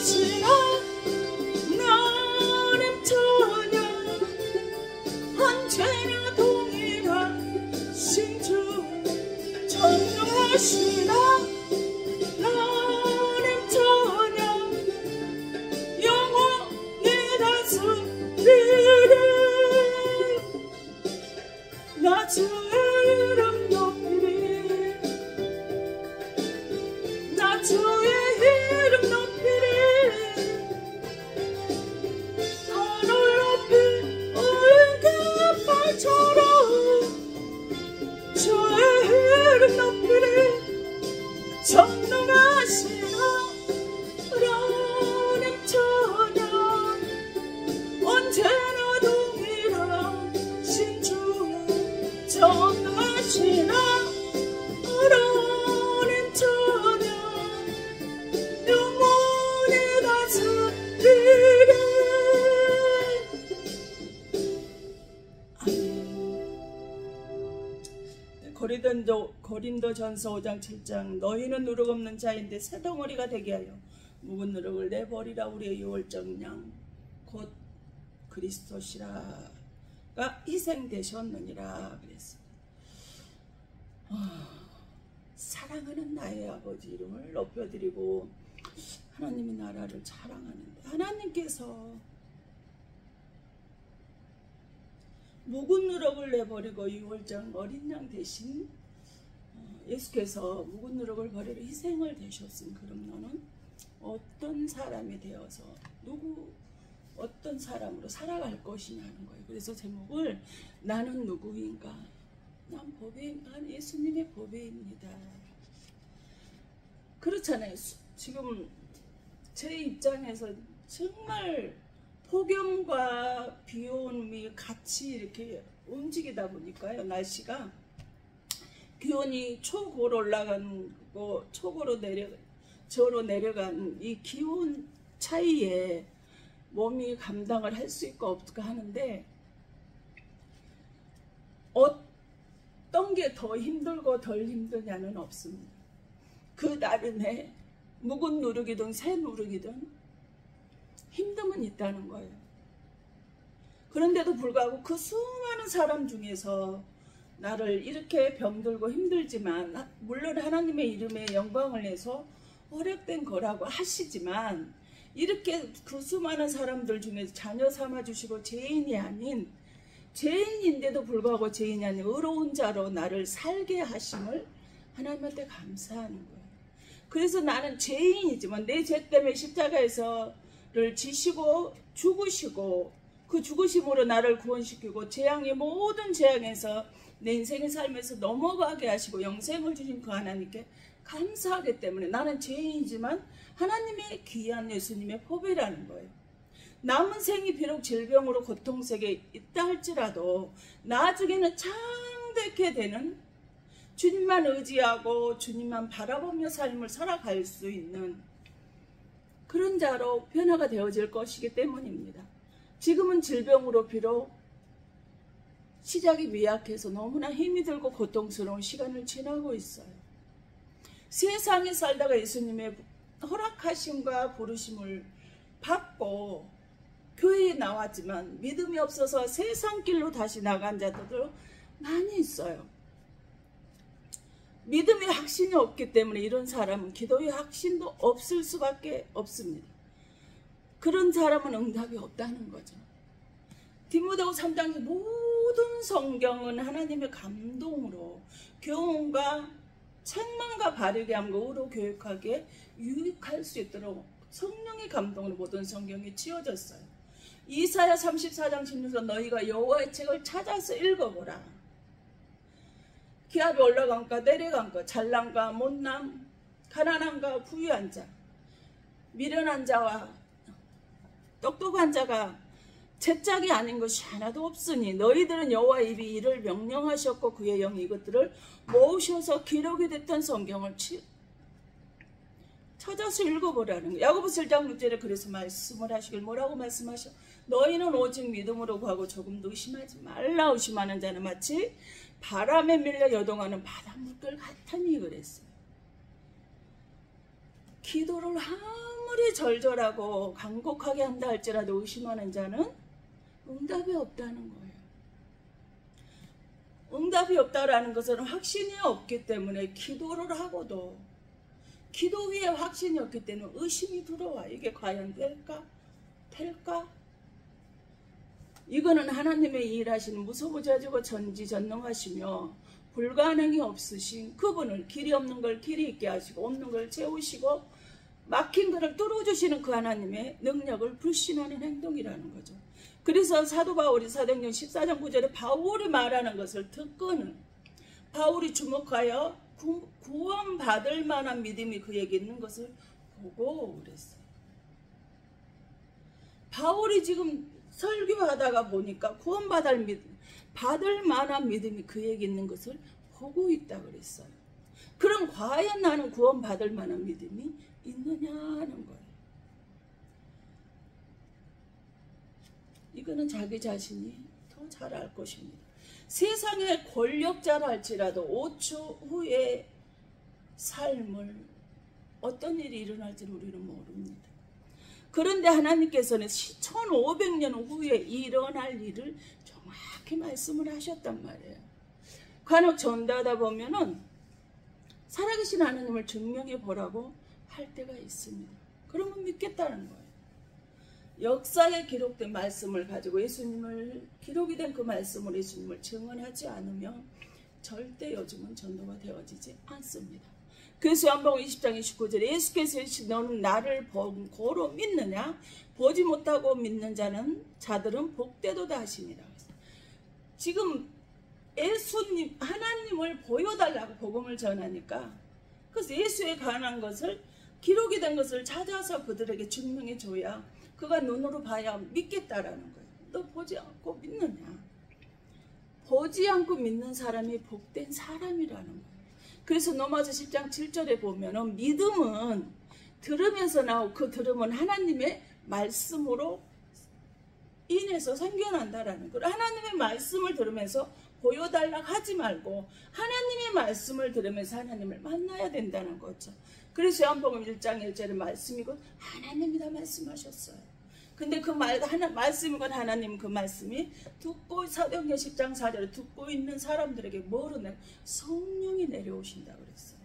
전능하시라 나는 전혀 언제나 동일한 신주 전능하시라 나는 전혀 영원히 다스리리 나 주의 이름 높이리 나 주의 이름 높이리 하늘 높이 우리 깃발처럼 주의 이름 높이리 전능하시라 나는 전혀 언제나 동일한 신주 전능하시라 나는 전혀 영원히 다스리리 고린도전서 5장 7장 너희는 누룩 없는 자인데 새 덩어리가 되게 하여 묵은 누룩을 내버리라 우리의 유월절 양 곧 그리스도시라가 희생되셨느니라 그랬습니다. 사랑하는 나의 아버지 이름을 높여드리고 하나님의 나라를 자랑하는데 하나님께서 묵은 누룩을 내버리고 유월절 어린 양 대신 예수께서 묵은 누룩을 버리러 희생을 되셨음. 그럼 너는 어떤 사람이 되어서 어떤 사람으로 살아갈 것이냐는 거예요. 그래서 제목을 나는 누구인가? 난 예수님의 보배입니다. 그렇잖아요. 지금 제 입장에서 정말 폭염과 비온이 같이 이렇게 움직이다 보니까요. 날씨가 기온이 초고로 올라가고 저로 내려간 이 기온 차이에 몸이 감당을 할 수 있고 없을까 하는데 어떤 게 더 힘들고 덜 힘드냐는 없습니다. 그 나름의 묵은 누룩이든 새 누룩이든 힘듦은 있다는 거예요. 그런데도 불구하고 그 수많은 사람 중에서 나를 이렇게 병들고 힘들지만 물론 하나님의 이름에 영광을 내서 허락된 거라고 하시지만 이렇게 그 수많은 사람들 중에서 자녀 삼아주시고 죄인이 아닌 죄인인데도 불구하고 죄인이 아닌 의로운 자로 나를 살게 하심을 하나님한테 감사하는 거예요. 그래서 나는 죄인이지만 내 죄 때문에 십자가에서를 지시고 죽으시고 그 죽으심으로 나를 구원시키고 재앙의 모든 재앙에서 내 인생의 삶에서 넘어가게 하시고 영생을 주신 그 하나님께 감사하기 때문에 나는 죄인이지만 하나님의 귀한 예수님의 보배라는 거예요. 남은 생이 비록 질병으로 고통스럽게 있다 할지라도 나중에는 창대케 되는 주님만 의지하고 주님만 바라보며 삶을 살아갈 수 있는 그런 자로 변화가 되어질 것이기 때문입니다. 지금은 질병으로 비록 시작이 미약해서 너무나 힘이 들고 고통스러운 시간을 지나고 있어요. 세상에 살다가 예수님의 허락하심과 부르심을 받고 교회에 나왔지만 믿음이 없어서 세상 길로 다시 나간 자들도 많이 있어요. 믿음의 확신이 없기 때문에 이런 사람은 기도의 확신도 없을 수밖에 없습니다. 그런 사람은 응답이 없다는 거죠. 디모데후서 3장 모든 성경은 하나님의 감동으로 교훈과 책망과 바르게 함과 의로 교육하기에 유익할 수 있도록 성령의 감동으로 모든 성경이 지어졌어요. 이사야 34장 16절 너희가 여호와의 책을 찾아서 읽어보라. 기압이 올라간가 내려간가 잘난가 못남 가난한가 부유한 자 미련한 자와 똑똑한 자가 제 짝이 아닌 것이 하나도 없으니 너희들은 여호와의 입이 이를 명령하셨고 그의 영이 이것들을 모으셔서 기록이 됐던 성경을 찾아서 읽어보라는 거예요. 야고보서 1장 6절에 그래서 말씀을 하시길 뭐라고 말씀하셔? 너희는 오직 믿음으로 구하고 조금도 의심하지 말라. 의심하는 자는 마치 바람에 밀려 여동하는 바닷물결 같으니 그랬어요. 기도를 아무리 절절하고 간곡하게 한다 할지라도 의심하는 자는 응답이 없다는 거예요. 응답이 없다라는 것은 확신이 없기 때문에 기도를 하고도 기도 위에 확신이 없기 때문에 의심이 들어와. 이게 과연 될까? 될까? 이거는 하나님의 일하시는 무소부자지고 전지전능하시며 불가능이 없으신 그분을, 길이 없는 걸 길이 있게 하시고 없는 걸 채우시고 막힌 것을 뚫어주시는 그 하나님의 능력을 불신하는 행동이라는 거죠. 그래서 사도 바울이 사도행전 14장 9절에 바울이 말하는 것을 듣고는 바울이 주목하여 구원받을 만한 믿음이 그에게 있는 것을 보고 그랬어요. 바울이 지금 설교하다가 보니까 구원받을 만한 믿음이 그에게 있는 것을 보고 있다 그랬어요. 그럼 과연 나는 구원받을 만한 믿음이 있느냐는 거예요. 이거는 자기 자신이 더 잘 알 것입니다. 세상의 권력자라 할지라도 5초 후에 삶을 어떤 일이 일어날지를 우리는 모릅니다. 그런데 하나님께서는 1500년 후에 일어날 일을 정확히 말씀을 하셨단 말이에요. 간혹 전도하다 보면은 살아계신 하나님을 증명해 보라고 할 때가 있습니다. 그러면 믿겠다는 거예요. 역사에 기록된 말씀을 가지고 기록이 된 그 말씀으로 예수님을 증언하지 않으면 절대 요즘은 전도가 되어지지 않습니다. 그래서 요한복음 20장 29절에 예수께서 너는 나를 보고 믿느냐? 보지 못하고 믿는 자들은 복되도다 하시니라. 지금 예수님, 하나님을 보여달라고 복음을 전하니까 그래서 예수에 관한 것을 기록이 된 것을 찾아서 그들에게 증명해 줘야 그가 눈으로 봐야 믿겠다라는 거예요. 너 보지 않고 믿느냐? 보지 않고 믿는 사람이 복된 사람이라는 거예요. 그래서 로마서 10장 7절에 보면은 믿음은 들으면서 나오고 그 들음은 하나님의 말씀으로 인해서 생겨난다라는 거예요. 하나님의 말씀을 들으면서 보여달라고 하지 말고 하나님의 말씀을 들으면서 하나님을 만나야 된다는 거죠. 그래서 요한복음 1장 1절의 말씀이고 하나님이 다 말씀하셨어요. 근데 그 말씀이건 하나님 그 말씀이 듣고 사도행전 10장 4절에 듣고 있는 사람들에게 뭐로 성령이 내려오신다 그랬어요.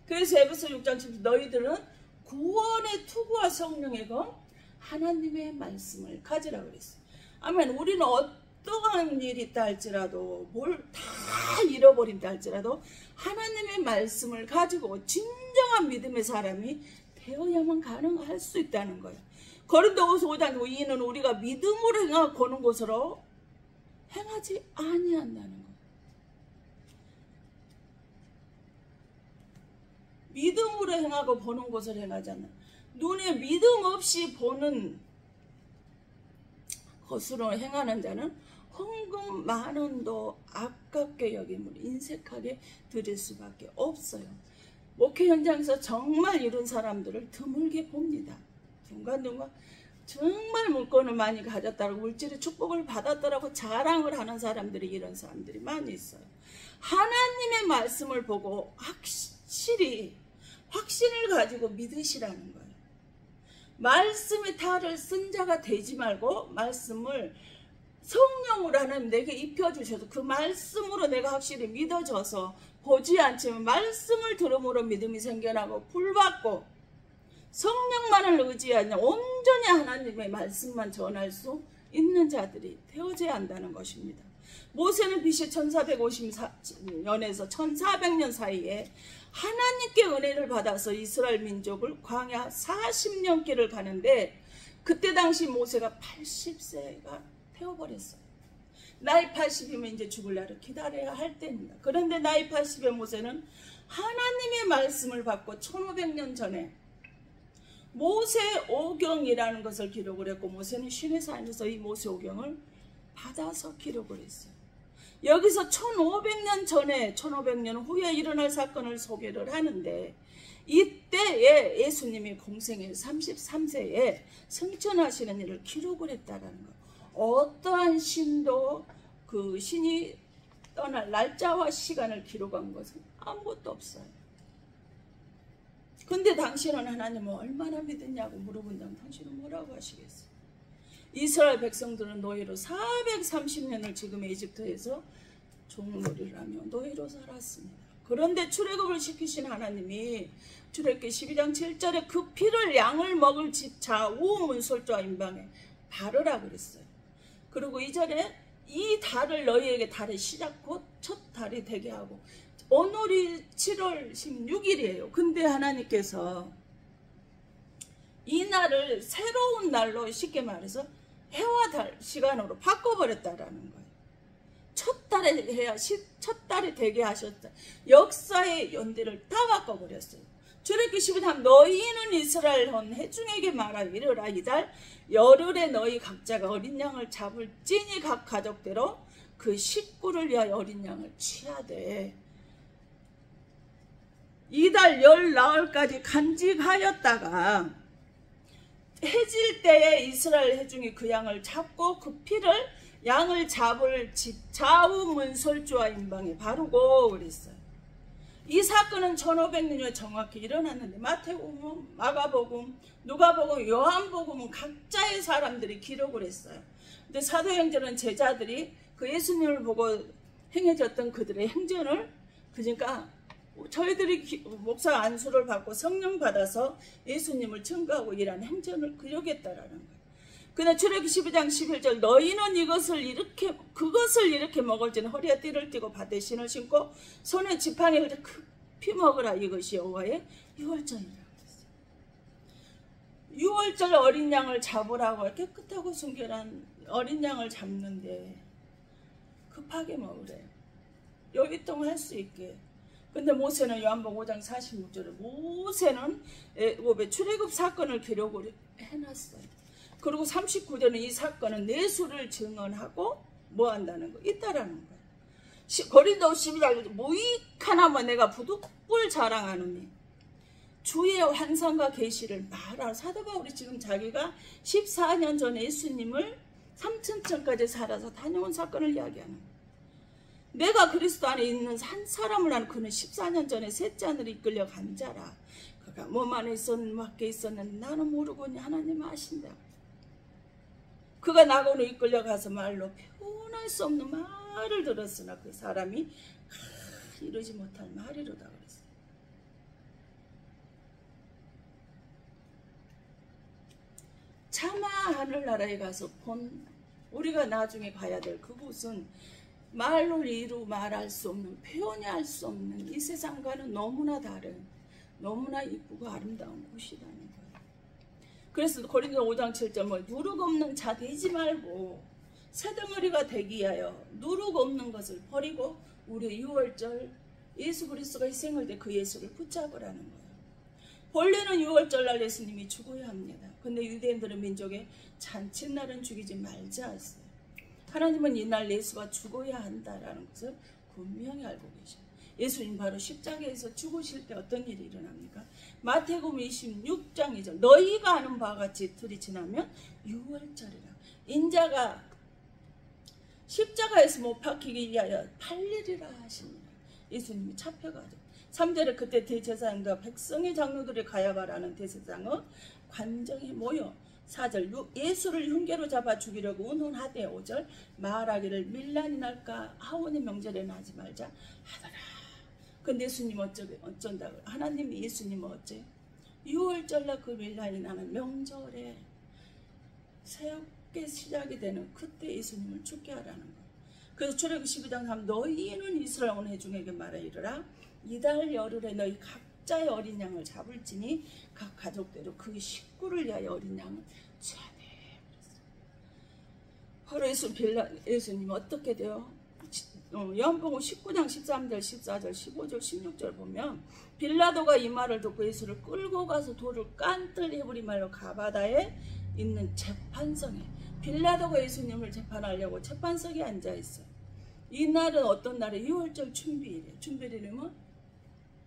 그래서 에베소 6장 10절 너희들은 구원의 투구와 성령의 검 하나님의 말씀을 가지라 그랬어요. 아멘. 우리는 어떠한 일이 있다 할지라도 뭘 다 잃어버린다 할지라도 하나님의 말씀을 가지고 진정한 믿음의 사람이 되어야만 가능할 수 있다는 거예요. 고린도후서 5장 2는 우리가 믿음으로 행하고 보는 것으로 행하지 아니한다는 거예요. 믿음으로 행하고 보는 것을 행하지 않는, 눈에 믿음 없이 보는 것으로 행하는 자는 헌금 10,000원도 아깝게 여김을 인색하게 드릴 수밖에 없어요. 목회 현장에서 정말 이런 사람들을 드물게 봅니다. 중간중간 정말 물건을 많이 가졌다고 물질의 축복을 받았더라고 자랑을 하는 사람들이 이런 사람들이 많이 있어요. 하나님의 말씀을 보고 확신을 가지고 믿으시라는 거예요. 말씀의 탈을 쓴 자가 되지 말고 말씀을 성령으로 하나님 내게 입혀주셔서 그 말씀으로 내가 확실히 믿어져서 보지 않지만 말씀을 들음으로 믿음이 생겨나고 불받고 성령만을 의지하냐 온전히 하나님의 말씀만 전할 수 있는 자들이 되어져야 한다는 것입니다. 모세는 BC 1450년에서 1400년 사이에 하나님께 은혜를 받아서 이스라엘 민족을 광야 40년 길을 가는데 그때 당시 모세가 80세가 되어버렸어요. 나이 80이면 이제 죽을 날을 기다려야 할 때입니다. 그런데 나이 80의 모세는 하나님의 말씀을 받고 1500년 전에 모세오경이라는 것을 기록을 했고 모세는 신의 삶에서 이 모세오경을 받아서 기록을 했어요. 여기서 1500년 전에 1500년 후에 일어날 사건을 소개를 하는데 이때에 예수님이 공생의 33세에 승천하시는 일을 기록을 했다는 거. 어떠한 신도 그 신이 떠날 날짜와 시간을 기록한 것은 아무것도 없어요. 근데 당신은 하나님을 얼마나 믿었냐고 물어본다면 당신은 뭐라고 하시겠어요? 이스라엘 백성들은 노예로 430년을 지금 이집트에서 종놀이를 하며 노예로 살았습니다. 그런데 출애굽을 시키신 하나님이 출애굽기 12장 7절에 그 피를 양을 먹을 집 좌우 문설주와 임방에 바르라 그랬어요. 그리고 2절에 이 달을 너희에게 달의 시작 곧 첫 달이 되게 하고, 오늘이 7월 16일이에요. 근데 하나님께서 이 날을 새로운 날로, 쉽게 말해서 해와 달 시간으로 바꿔버렸다라는 거예요. 첫 달에 해야 첫 달이 되게 하셨다. 역사의 연대를 다 바꿔버렸어요. 출애굽기 12장 너희는 이스라엘 온 회중에게 말하여 이르라. 이달 열흘에 너희 각자가 어린 양을 잡을지니 각 가족대로 그 식구를 위하여 어린 양을 취하되 이달 열 나흘까지 간직하였다가 해질 때에 이스라엘 회중이 그 양을 잡고 그 피를 양을 잡을 집 좌우 문설주와 임방에 바르고 그랬어요. 이 사건은 1500년에 정확히 일어났는데 마태복음, 마가복음, 누가복음, 요한복음은 각자의 사람들이 기록을 했어요. 근데 사도행전은 제자들이 그 예수님을 보고 행해졌던 그들의 행전을, 그러니까 저희들이 목사 안수를 받고 성령 받아서 예수님을 증거하고 일한 행전을 기록했다라는 거예요. 그러나 출애굽기 12장 11절 너희는 그것을 이렇게 먹을지는 허리에 띠를 띠고 밭에 신을 신고 손에 지팡이를 피 먹으라. 이것이 여호와의 유월절이라고 했어요. 유월절 어린 양을 잡으라고 깨끗하고 순결한 어린 양을 잡는데 급하게 먹으래요. 요기통 할 수 있게. 근데 모세는 요한복음 5장 46절에 모세는 애굽의 출애굽 사건을 기록을 해놨어요. 그리고 39절은 이 사건은 내수를 증언하고 뭐 한다는 거 있다라는 거예요. 고린도 12장 무익하나마 내가 부득불 자랑하노니 주의 환상과 계시를 말하라. 사도 바울이 지금 자기가 14년 전에 예수님을 3000천까지 살아서 다녀온 사건을 이야기하는 거예요. 내가 그리스도 안에 있는 한 사람을 한 그는 14년 전에 셋째 하늘에 이끌려 간 자라. 그가 몸 안에 있었는 밖에 있었는데 나는 모르고니 하나님 아신다. 그가 나고는 이끌려 가서 말로 표현할 수 없는 말을 들었으나 그 사람이 이루지 못할 말이로다 그랬어요. 차마 하늘나라에 가서 본 우리가 나중에 가야 될 그곳은 말로 이루 말할 수 없는, 표현할 수 없는 이 세상과는 너무나 다른, 너무나 이쁘고 아름다운 곳이라는 거예요. 그래서 고린도 5장 7절 누룩 없는 자 되지 말고 새덩어리가 되기 위하여 누룩 없는 것을 버리고 우리 유월절 예수 그리스도가 희생할 때 그 예수를 붙잡으라는 거예요. 본래는 유월절날 예수님이 죽어야 합니다. 근데 유대인들은 민족의 잔칫날은 죽이지 말자 했어요. 하나님은 이날 예수가 죽어야 한다라는 것을 분명히 알고 계셔요. 예수님 바로 십자가에서 죽으실 때 어떤 일이 일어납니까? 마태복음 26장 2절 너희가 아는 바와 같이 이틀이 지나면 유월절이라. 인자가 십자가에서 못 박히기 위하여 팔리리라 하십니다. 예수님이 잡혀가지고 3절에 그때 대제사장과 백성의 장로들이 가야바라는 대제사장은 관정에 모여 4절 예수를 흉계로 잡아 죽이려고 운운하되 5절 말하기를 밀란이 날까 하원의 명절에는 하지 말자 하더라. 근데 예수님 어쩐다고? 하나님이 예수님은 어째? 6월절날 그 밀란이 나는 명절에 새롭게 시작이 되는 그때 예수님을 죽게 하라는 거예요. 그래서 출애굽기 12장 3 너희는 이스라엘 온 회중에게 말하 이르라 이달 열흘에 너희 각자의 어린 양을 잡을지니 각 가족대로 그 식구를 위하여 어린 양을 취하되. 바로 예수님 어떻게 돼요? 요한복음 19장 13절 14절 15절 16절 보면 빌라도가 이 말을 듣고 예수를 끌고 가서 돌을 깐뜰 헤브리 말로 가바다에 있는 재판석에 빌라도가 예수님을 재판하려고 재판석에 앉아있어요. 이 날은 어떤 날이에요? 6월절 춘비일이에요. 춘비일이면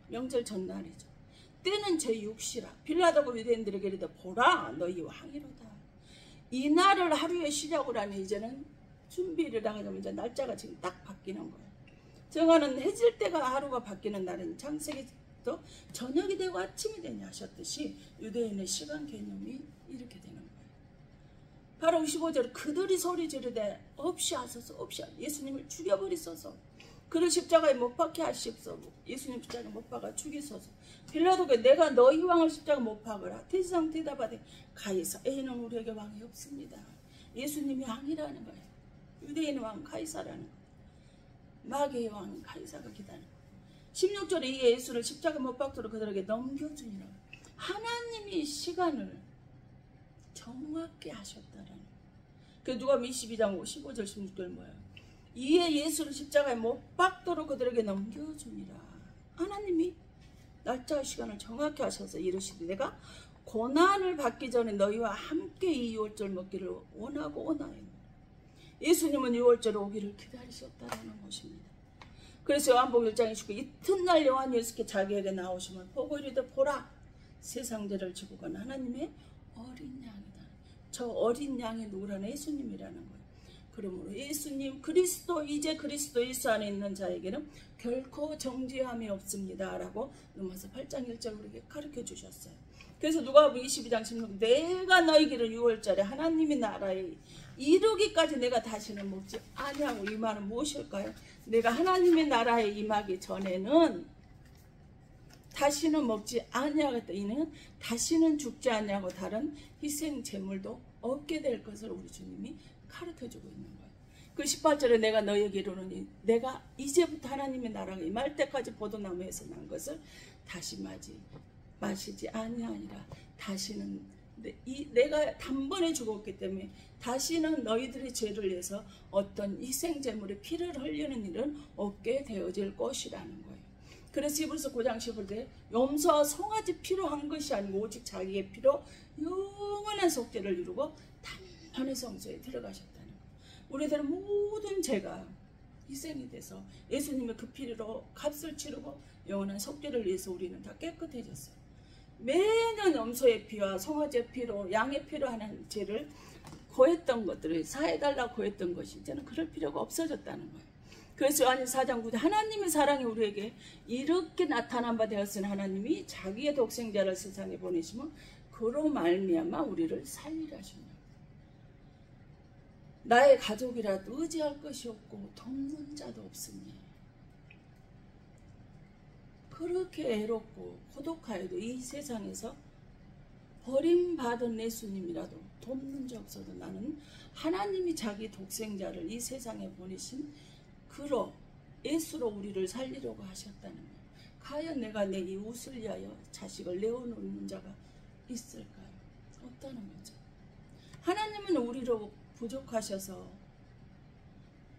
명절 전날이죠. 때는 제6시라 빌라도가 유대인들에게 이르되 보라 너희 왕이로다. 이 날을 하루의 시작으로 하니 이제는 춘비일이라 하면 이제 날짜가 지금 딱 바뀌는 거예요. 정하는 해질 때가 하루가 바뀌는 날은 창세기 때부터 저녁이 되고 아침이 되냐 하셨듯이 유대인의 시간 개념이 이렇게 되는 거예요. 바로 55절 그들이 소리 지르되 없이 하소서 없이 예수님을 죽여버리소서 그를 십자가에 못 박게 하시옵소서 예수님 십자가에 못 박아 죽이소서 빌라도가 내가 너희 왕을 십자가 못 박으라 대지상 대답하되 가이사 A는 우리에게 왕이 없습니다. 예수님이 왕이라는 거예요. 유대인의 왕 가이사라는 거예요. 마귀의 왕 가이사가 기다리는 거예요. 16절에 이 예수를 십자가 못 박도록 그들에게 넘겨주니라. 하나님이 시간을 정확히 하셨다라는 거예요. 그 누가복음 22장 15절 16절 뭐예요? 이에 예수를 십자가에 못 박도록 그들에게 넘겨주니라. 하나님이 날짜와 시간을 정확히 하셔서 이르시되 내가 고난을 받기 전에 너희와 함께 이 유월절 먹기를 원하고 원하여. 예수님은 유월절 오기를 기다리셨다는 것입니다. 그래서 요한복음 1장 29 이튿날 요한 예수께 자기에게 나오시면 보고 이르되 보라 세상 죄를 지고 간 하나님의 어린 양이다. 저 어린 양이 누구라는 예수님이라는 거예요. 그러므로 예수님 그리스도 이제 그리스도 예수 안에 있는 자에게는 결코 정죄함이 없습니다 라고 로마서 8장 1절 우리에게 가르쳐 주셨어요. 그래서 누가복음 22장 16 내가 너희에게 유월절에 하나님의 나라에 이르기까지 내가 다시는 먹지 아니하고 이 말은 무엇일까요? 내가 하나님의 나라에 임하기 전에는 다시는 먹지 아니하겠다. 이는 다시는 죽지 아니하고 다른 희생 제물도 얻게 될 것을 우리 주님이 가르쳐주고 있는 거예요. 그 18절에 내가 너희에게 이르노니 내가 이제부터 하나님의 나라가 임할 때까지 포도나무에서 난 것을 다시 마시지 아니하니라. 다시는 내가 단번에 죽었기 때문에 다시는 너희들의 죄를 위해서 어떤 희생제물의 피를 흘리는 일은 없게 되어질 것이라는 거예요. 그래서 히브리서 9장 11절에 염소와 송아지 피로 한 것이 아니고 오직 자기의 피로 영원한 속죄를 이루고 단번에 성소에 들어가셨다는 거예요. 우리들은 모든 죄가 희생이 돼서 예수님의 그 피로 값을 치르고 영원한 속죄를 위해서 우리는 다 깨끗해졌어요. 매년 염소의 피와 송아지의 피로 양의 피로 하는 죄를 고했던 것들을 사해달라고 고했던 것이 이제는 그럴 필요가 없어졌다는 거예요. 그래서 요한일서 4장 9절 하나님의 사랑이 우리에게 이렇게 나타난 바 되었으니 하나님이 자기의 독생자를 세상에 보내시면 그로 말미암아 우리를 살리라 하십니다. 나의 가족이라도 의지할 것이 없고 돕는 자도 없으니 그렇게 애롭고 고독하여도 이 세상에서 버림받은 예수님이라도 돕는 자 없어도 나는 하나님이 자기 독생자를 이 세상에 보내신 그로 예수로 우리를 살리려고 하셨다는 거예요. 과연 내가 내 이웃을 위하여 자식을 내어놓는 자가 있을까요? 없다는 거죠. 하나님은 우리로 부족하셔서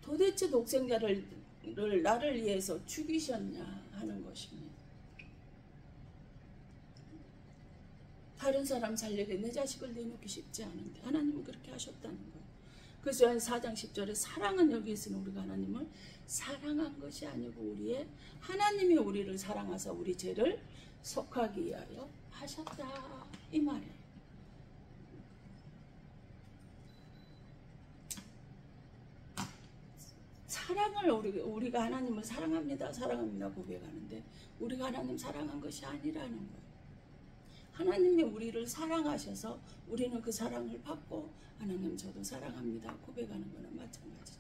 도대체 독생자를 나를 위해서 죽이셨냐 하는 것입니다. 다른 사람 살리게 내 자식을 내놓기 쉽지 않은데 하나님은 그렇게 하셨다는 거예요. 그래서 요한 4장 10절에 사랑은 여기 있으니 우리가 하나님을 사랑한 것이 아니고 우리의 하나님이 우리를 사랑하사 우리 죄를 속하기 위하여 하셨다 이 말이에요. 사랑을 우리가 하나님을 사랑합니다 고백하는데 우리가 하나님 사랑한 것이 아니라는 거예요. 하나님이 우리를 사랑하셔서 우리는 그 사랑을 받고 하나님 저도 사랑합니다 고백하는 거나 마찬가지죠.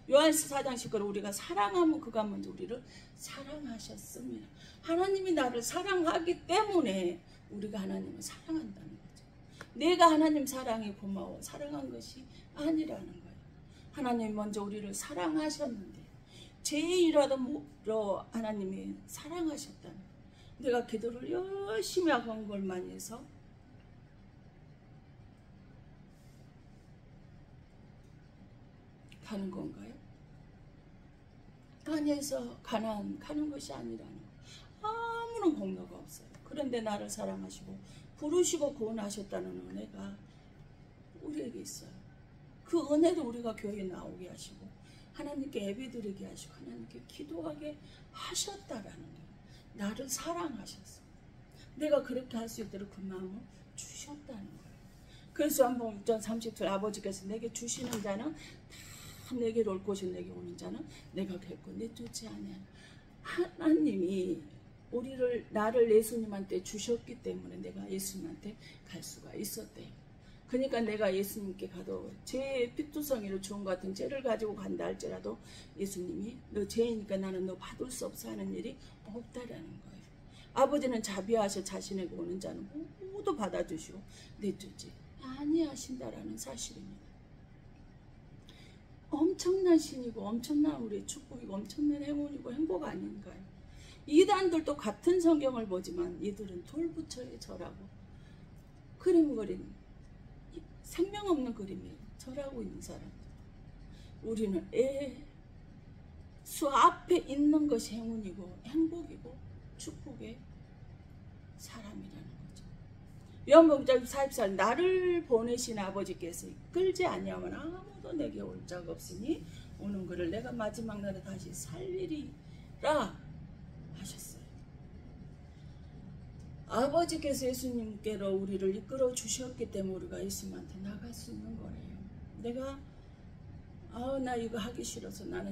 요한일서 4장 10절 우리가 사랑하면 그가 먼저 우리를 사랑하셨습니다. 하나님이 나를 사랑하기 때문에 우리가 하나님을 사랑한다는 거죠. 내가 하나님 사랑이 고마워 사랑한 것이 아니라는 거예요. 하나님이 먼저 우리를 사랑하셨는데 죄인이라도 하나님이 사랑하셨다는 거예요. 내가 기도를 열심히 하고 한 걸만 해서 가는 건가요? 아니해서 가는 것이 아니라는 거예요. 아무런 공로가 없어요. 그런데 나를 사랑하시고 부르시고 구원하셨다는 은혜가 우리에게 있어요. 그 은혜를 우리가 교회에 나오게 하시고 하나님께 예배드리게 하시고 하나님께 기도하게 하셨다라는 거예요. 나를 사랑하셨어. 내가 그렇게 할 수 있도록 그 마음을 주셨다는 거예요. 그래서 한번 6장 30절 아버지께서 내게 주시는 자는 다 내게 올 것이 내게 오는 자는 내가 결코 내쫓지 않아요. 하나님이 나를 예수님한테 주셨기 때문에 내가 예수님한테 갈 수가 있었대요. 그러니까 내가 예수님께 가도 제 피투성이로 주은 것 같은 죄를 가지고 간다 할지라도 예수님이 너 죄이니까 나는 너 받을 수 없어 하는 일이 없다라는 거예요. 아버지는 자비하셔 자신에게 오는 자는 모두 받아주시고 내쫓지 아니하신다라는 사실입니다. 엄청난 신이고 엄청난 우리의 축복이고 엄청난 행운이고 행복 아닌가요? 이단들도 같은 성경을 보지만 이들은 돌부처에 절하고 그림 그리는 생명 없는 그림이에요. 절하고 있는 사람들. 우리는 수 앞에 있는 것이 행운이고 행복이고 축복의 사람이라는 거죠. 요한복음 44절 나를 보내신 아버지께서 이끌지 아니하면 아무도 내게 올 자가 없으니 오는 그를 내가 마지막 날에 다시 살리리라 하셨어요. 아버지께서 예수님께로 우리를 이끌어 주셨기 때문에 우리가 예수님한테 나갈 수 있는 거래요. 내가 나 이거 하기 싫어서 나는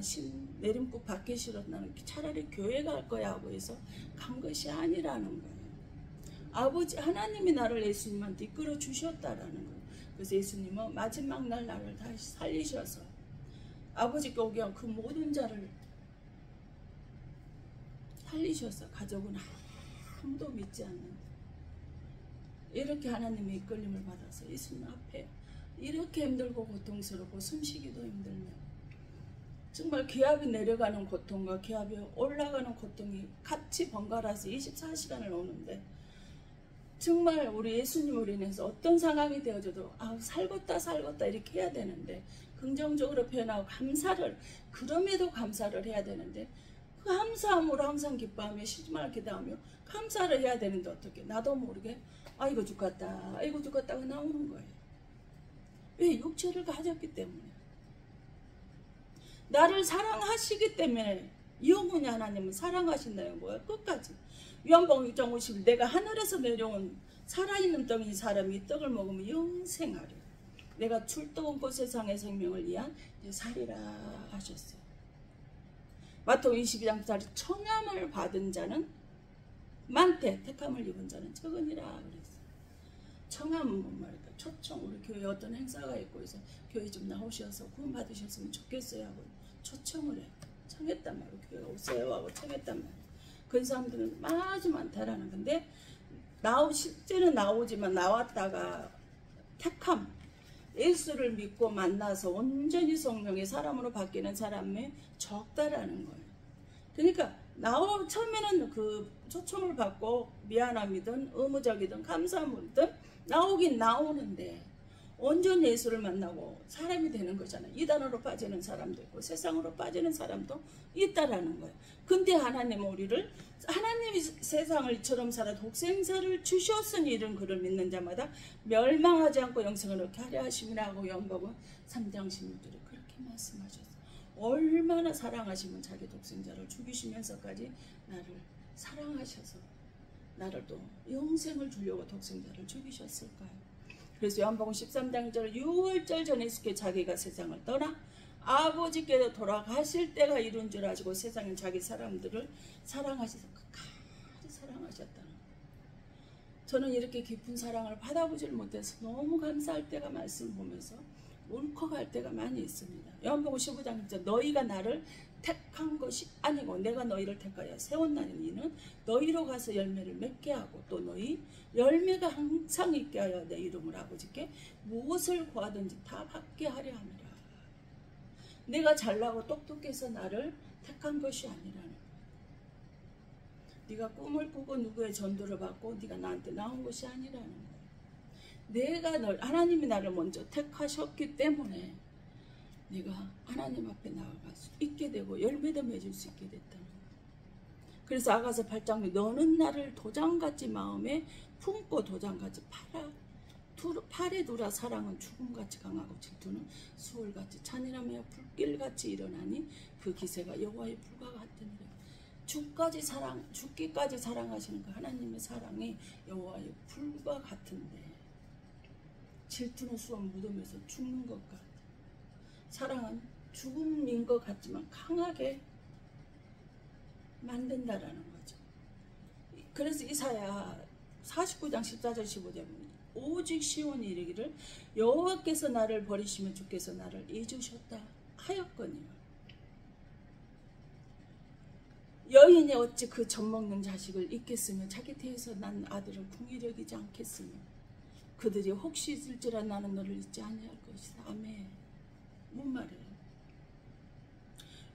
내림국 받기 싫어서 나는 차라리 교회 갈 거야 하고 해서 간 것이 아니라는 거예요. 아버지 하나님이 나를 예수님한테 이끌어 주셨다라는 거예요. 그래서 예수님은 마지막 날 나를 다시 살리셔서 아버지께 오게 한 그 모든 자를 살리셔서 가족은 아무도 믿지 않는 이렇게 하나님의 이끌림을 받아서 예수님 앞에 이렇게 힘들고 고통스럽고 숨쉬기도 힘들며 정말 기압이 내려가는 고통과 기압이 올라가는 고통이 같이 번갈아서 24시간을 오는데 정말 우리 예수님으로 인해서 어떤 상황이 되어져도 살겄다 이렇게 해야 되는데 긍정적으로 표현하고 감사를 그럼에도 감사를 해야 되는데 그 감사함으로 항상 기뻐하며 쉬지말 기도하며 감사를 해야 되는데 어떻게 나도 모르게 이거 죽겠다 이거 죽겠다가 나오는 거예요. 왜? 육체를 가졌기 때문에 나를 사랑하시기 때문에 영원히 하나님은 사랑하신다는 거야. 끝까지. 요한복음 6장 50일 내가 하늘에서 내려온 살아있는 떡인 사람이 이 떡을 먹으면 영생하리. 내가 출떡은 곧 세상의 생명을 위한 살이라 하셨어요. 마태복음 22장 9절 청함을 받은 자는 많되 택함을 입은 자는 적으니라 그랬어요. 청함은 뭔 말일까? 초청. 우리 교회에 어떤 행사가 있고 해서 교회 좀 나오셔서 구원 받으셨으면 좋겠어요 하고 초청을 해. 청했단 말이에요. 교회 오세요 하고 청했단 말이에요. 그런 사람들은 아주 많다라는 건데 실제는 나오지만 나왔다가 택함 예수를 믿고 만나서 온전히 성령의 사람으로 바뀌는 사람이 적다라는 거예요. 그러니까 처음에는 그 초청을 받고 미안함이든 의무적이든 감사함이든 나오긴 나오는데 온전히 예수를 만나고 사람이 되는 거잖아요. 이단으로 빠지는 사람도 있고 세상으로 빠지는 사람도 있다라는 거예요. 근데 하나님은 우리를 하나님이 세상을 이처럼 살아 독생자를 주셨으니 이런 그를 믿는 자마다 멸망하지 않고 영생을 얻게 하려 하심이라고 요한복음 3장 16절에 그렇게 말씀하셨어요. 얼마나 사랑하시면 자기 독생자를 죽이시면서까지 나를 사랑하셔서 나를 또 영생을 주려고 독생자를 죽이셨을까요? 그래서 요한복음 13장 1절 6월절 전에 있게 자기가 세상을 떠나 아버지께로 돌아가실 때가 이룬 줄 아시고 세상에 자기 사람들을 사랑하셔서 끝까지 사랑하셨다는 거예요. 저는 이렇게 깊은 사랑을 받아보질 못해서 너무 감사할 때가 말씀을 보면서 울컥할 때가 많이 있습니다. 요한복음 15장 1절 너희가 나를 택한 것이 아니고 내가 너희를 택하여 세웠나니 이는 너희로 가서 열매를 맺게 하고 또 너희 열매가 항상 있게 하여 내 이름을 아버지께 무엇을 구하든지 다 받게 하려 함이라. 내가 잘나고 똑똑해서 나를 택한 것이 아니라는 거야. 네가 꿈을 꾸고 누구의 전도를 받고 네가 나한테 나온 것이 아니라는 거야. 하나님이 나를 먼저 택하셨기 때문에 네가 하나님 앞에 나아갈 수 있게 되고 열매도 맺을 수 있게 됐다는 거야. 그래서 아가서 8장 너는 나를 도장같이 마음에 품고 도장같이 팔에 두라. 사랑은 죽음같이 강하고 질투는 수월같이 잔인하며 불길같이 일어나니 그 기세가 여호와의 불과 같으니라. 죽기까지 사랑하시는 그 하나님의 사랑이 여호와의 불과 같은데 질투는 수원 묻으면서 죽는 것 같아. 사랑은 죽음인 것 같지만 강하게 만든다라는 거죠. 그래서 이사야 49장 14절 15절 오직 시온이 이르기를 여호와께서 나를 버리시면 주께서 나를 잊으셨다 하였거니와. 여인이 어찌 그 젖먹는 자식을 잊겠으며 자기 태에서 난 아들을 궁히 여기지 않겠으며 그들이 혹시 있을지라 나는 너를 잊지 아니할 것이다. 아멘. 뭔 말이에요?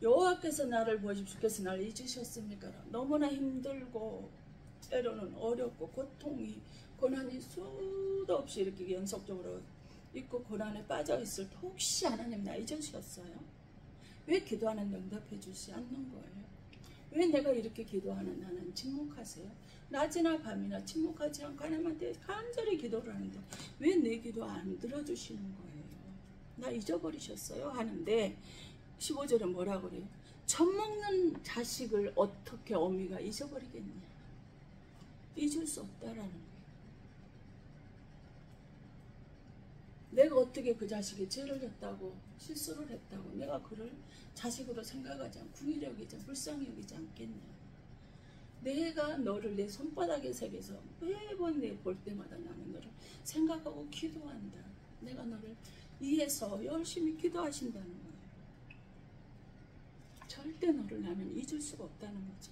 여호와께서 나를 버리시면 주께서 나를 잊으셨습니까? 너무나 힘들고 때로는 어렵고 고통이 고난이 수도 없이 이렇게 연속적으로 있고 고난에 빠져 있을 때 혹시 하나님 나 잊으셨어요? 왜 기도하는데 응답해 주지 않는 거예요? 왜 내가 이렇게 기도하는 나는 침묵하세요? 낮이나 밤이나 침묵하지 않고 하나님한테 간절히 기도를 하는데 왜 내 기도 안 들어주시는 거예요? 나 잊어버리셨어요? 하는데 15절은 뭐라 그래요? 젖먹는 자식을 어떻게 어미가 잊어버리겠냐? 잊을 수 없다라는 거예요. 내가 어떻게 그 자식이 죄를 했다고 실수를 했다고 내가 그를 자식으로 생각하지 않고 궁히 여기지 불쌍히 여기지 않겠냐. 내가 너를 내 손바닥에 새겨서 매번 내 볼 때마다 나는 너를 생각하고 기도한다. 내가 너를 위해서 열심히 기도하신다는 거예요. 절대 너를 나는 잊을 수가 없다는 거죠.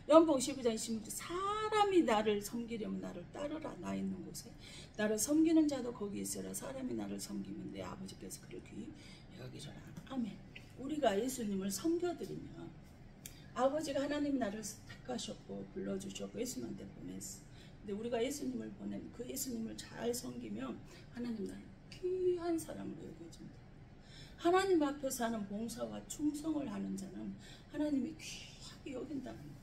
연복 12장 26절 사람이 나를 섬기려면 나를 따르라. 나 있는 곳에 나를 섬기는 자도 거기 있으라. 사람이 나를 섬기면 내 아버지께서 그를 귀히 여기리라. 아멘. 우리가 예수님을 섬겨드리면 아버지가 하나님이 나를 택하셨고 불러주셨고 예수님한테 보냈어. 근데 우리가 예수님을 보낸 그 예수님을 잘 섬기면 하나님 나를 귀한 사람으로 여겨준다. 하나님 앞에서 하는 봉사와 충성을 하는 자는 하나님이 귀하게 여긴다는 거예요.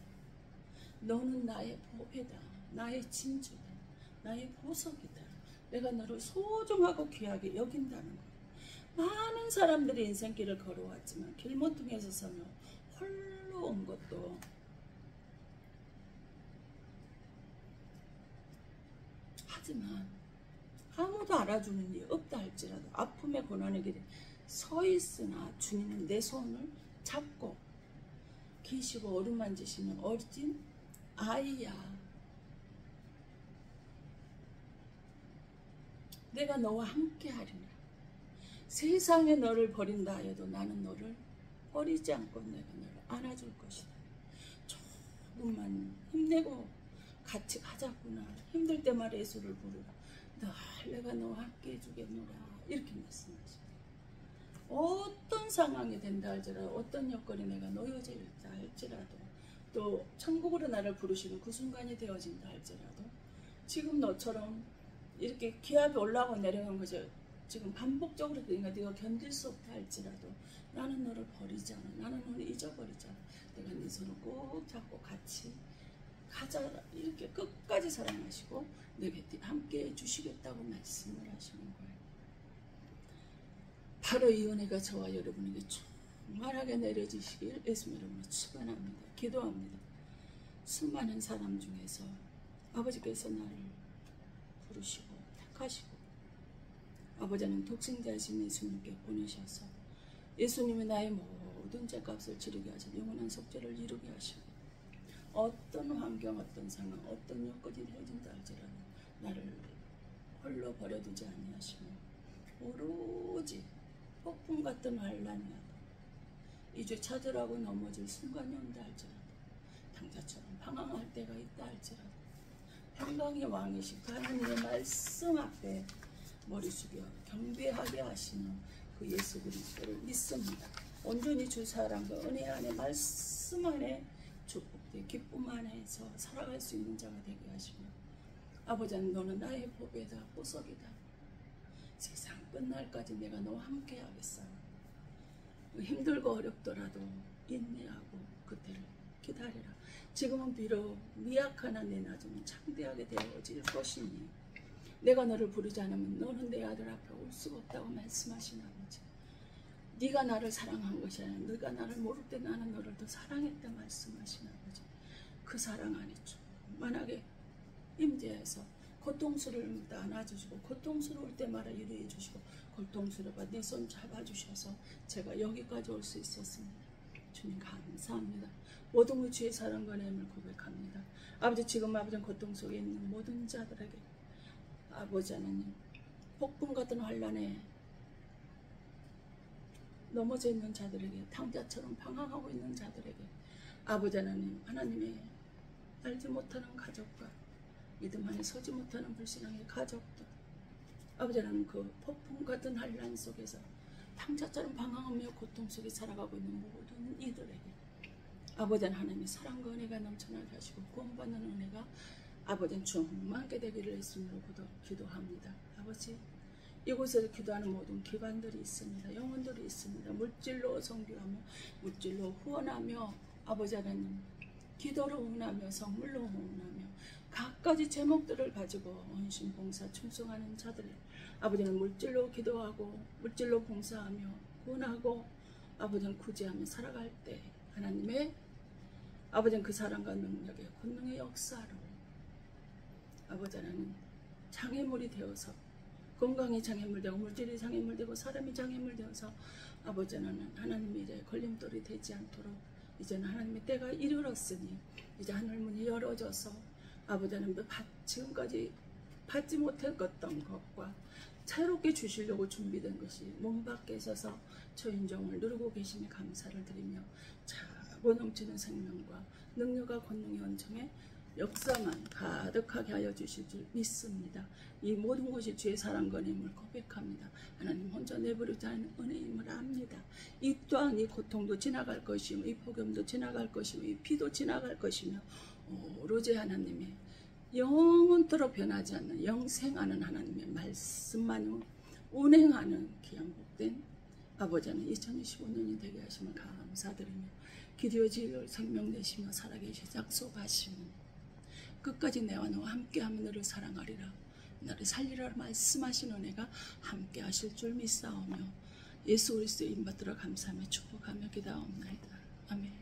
너는 나의 보배다. 나의 진주다. 나의 보석이다. 내가 너를 소중하고 귀하게 여긴다는 거예요. 많은 사람들이 인생길을 걸어왔지만 길모퉁이에서 서며 홀로 온 것도 하지만 아무도 알아주는 일 없다 할지라도 아픔의 고난의 길에 서 있으나 주님은 내 손을 잡고 계시고 어루만지시는 어린 아이야. 내가 너와 함께 하리라. 세상에 너를 버린다 하여도 나는 너를 버리지 않고 내가 너를 안아줄 것이다. 조금만 힘내고 같이 가자꾸나. 힘들 때마다 예수를 부르라. 늘 내가 너와 함께 해주겠노라. 이렇게 말씀하십니다. 어떤 상황이 된다 할지라도 어떤 여건이 내가 놓여져 있다 할지라도 또 천국으로 나를 부르시는 그 순간이 되어진다 할지라도 지금 너처럼 이렇게 기압이 올라가고 내려간 거죠. 지금 반복적으로 그러니까 네가 견딜 수 없다 할지라도 나는 너를 버리지 않아. 나는 너를 잊어버리지 않아. 내가 네 손을 꼭 잡고 같이 가자. 이렇게 끝까지 사랑하시고 내 곁에 함께 해주시겠다고 말씀을 하시는 거예요. 바로 이 은혜가 저와 여러분에게 충만하게 내려지시길 예수님 이름으로 축원합니다. 기도합니다. 수많은 사람 중에서 아버지께서 나를 부르시고 택하시고 아버지는 독생자이신 예수님께 보내셔서 예수님이 나의 모든 죄값을 치르게 하시고 영원한 속죄를 이루게 하시고 어떤 환경 어떤 상황 어떤 여건이 되어진다 할지라도 나를 홀로 버려두지 아니하시고 오로지 폭풍 같은 환란이야 이제 찾으라고 넘어질 순간이 온다 할지라도 당자처럼 방황할 때가 있다 할지라도 평강의 왕이신 하나님의 말씀 앞에 머리 숙여 경배하게 하시는 그 예수 그리스도를 믿습니다. 온전히 주 사랑과 은혜 안에 말씀 안에 축복되 기쁨 안에서 살아갈 수 있는 자가 되게 하시고 아버지는 너는 나의 보배다 보석이다. 세상 끝날까지 내가 너와 함께 하겠어. 힘들고 어렵더라도 인내하고 그때를 기다리라. 지금은 비록 미약하나 내 나중은 창대하게 되어질 것이니 내가 너를 부르지 않으면 너는 내 아들 앞에 올 수가 없다고 말씀하신 아버지. 네가 나를 사랑한 것이 아니라 네가 나를 모를 때 나는 너를 더 사랑했다 말씀하신 아버지. 그 사랑 안에 충만하게 임재해서 고통스러울 때 안아주시고 고통스러울 때마다 위로해 주시고 고통스러워 내 손 잡아주셔서 제가 여기까지 올 수 있었습니다. 주님 감사합니다. 모든 주의 사랑과 은혜를 고백합니다. 아버지, 지금 아버지 고통 속에 있는 모든 자들에게 아버지 하나님, 폭풍 같은 환란에 넘어져 있는 자들에게, 탕자처럼 방황하고 있는 자들에게 아버지 하나님, 하나님의 알지 못하는 가족과 믿음 안에 서지 못하는 불신앙의 가족들, 아버지 하나님, 그 폭풍 같은 환란 속에서 탕자처럼 방황하며 고통 속에 살아가고 있는 모든 이들에게 아버지 하나님의 사랑과 은혜가 넘쳐나게 하시고 구원받는 은혜가 아버지 충만하게 되기를 예수님으로 기도합니다. 아버지, 이곳에서 기도하는 모든 기관들이 있습니다. 영혼들이 있습니다. 물질로 선교하며 물질로 후원하며 아버지 하나님, 기도로 응하며 선물로 응하며 각가지 제목들을 가지고 헌신 봉사 충성하는 자들, 아버지는 물질로 기도하고 물질로 봉사하며 구원하고 아버지는 구제하며 살아갈 때 하나님의 아버지는 그 사랑과 능력의 권능의 역사로 아버지 하나님, 장애물이 되어서 건강이 장애물 되고 물질이 장애물 되고 사람이 장애물 되어서 아버지 하나님이 이제 걸림돌이 되지 않도록 이제는 하나님의 때가 이르렀으니 이제 하늘문이 열어져서 아버지 하나님, 지금까지 받지 못했던 것과 새롭게 주시려고 준비된 것이 몸 밖에 있어서 초인종을 누르고 계시니 감사를 드리며 차고 넘치는 생명과 능력과 권능의 원청에 역사만 가득하게 하여 주실 줄 믿습니다. 이 모든 것이 주의 사랑과 은혜임을 고백합니다. 하나님 혼자 내버리지 않은 은혜임을 압니다. 이 또한 이 고통도 지나갈 것이며 이 폭염도 지나갈 것이며 이 비도 지나갈 것이며 오로지 하나님의 영원토록 변하지 않는 영생하는 하나님의 말씀만 운행하는 귀한 복된 아버지는 2025년이 되게 하시면 감사드리며 기도의 생명 되시며 살아계시 약속하시니 끝까지 내와 너와 함께하며 너를 사랑하리라, 너를 살리라 말씀하신 은혜가 함께 하실 줄 믿사오며 예수 그리스도의 이름 받들어 감사하며 축복하며 기도하옵나이다. 아멘.